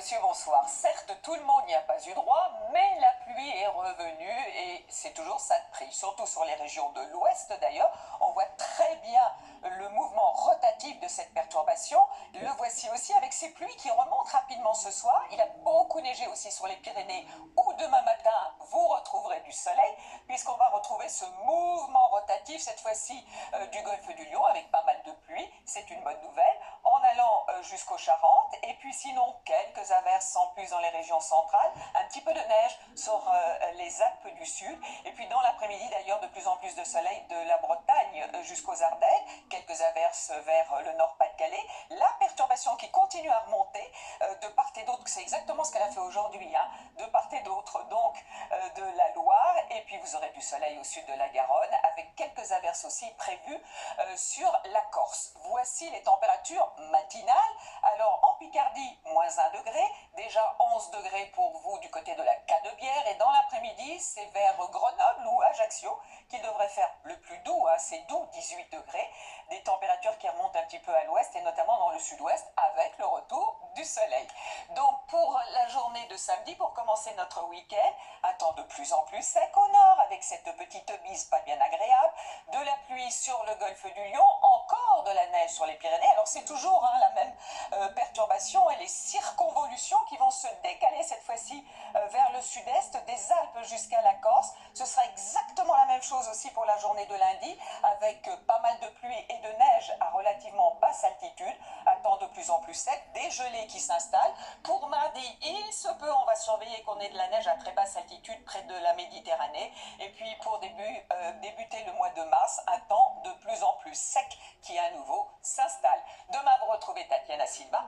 monsieur, bonsoir. Certes, tout le monde n'y a pas eu droit, mais la pluie est revenue et c'est toujours ça de prix, surtout sur les régions de l'ouest d'ailleurs. On voit très bien le mouvement rotatif de cette perturbation. Le voici aussi avec ces pluies qui remontent rapidement ce soir. Il a beaucoup neigé aussi sur les Pyrénées où demain matin vous retrouverez du soleil puisqu'on va retrouver ce mouvement rotatif cette fois-ci du golfe du Lion avec pas mal de pluie. C'est une bonne nouvelle. En allant jusqu'aux Charentes et puis sinon quelques averses en plus dans les régions centrales, un petit peu de neige sur les Alpes du Sud et puis dans l'après-midi d'ailleurs de plus en plus de soleil de la Bretagne jusqu'aux Ardennes, quelques averses vers le Nord-Pas-de-Calais. La perturbation qui continue à remonter de part et d'autre, c'est exactement ce qu'elle a fait aujourd'hui, hein, de part et d'autre donc de la Loire et puis vous aurez du soleil au sud de la Garonne avec quelques averses aussi prévues sur la Corse. Voici les températures matinale. Alors en Picardie, moins 1 degré, déjà 11 degrés pour vous du côté de la Canebière et dans l'après-midi, c'est vers Grenoble ou Ajaccio qu'il devrait faire le plus doux, hein, c'est doux, 18 degrés, des températures qui remontent un petit peu à l'ouest et notamment dans le sud-ouest avec le retour du soleil. Donc pour la journée de samedi, pour commencer notre week-end, un temps de plus en plus sec au nord avec cette petite bise pas bien agréable, de la pluie sur le golfe du Lion, encore de la neige sur les Pyrénées. Alors c'est toujours la même perturbation et les circonvolutions qui vont se décaler cette fois-ci vers le sud-est, des Alpes jusqu'à la Corse. Ce sera exactement la même chose aussi pour la journée de lundi, avec pas mal de pluie et de neige à relativement basse altitude, un temps de plus en plus sec, des gelées qui s'installent. Pour mardi, il se peut, on va surveiller qu'on ait de la neige à très basse altitude près de la Méditerranée. Et puis pour débuter le mois de mars, un temps de plus en plus sec qui à nouveau s'installe. Demain, vous retrouvez Tatiana Silva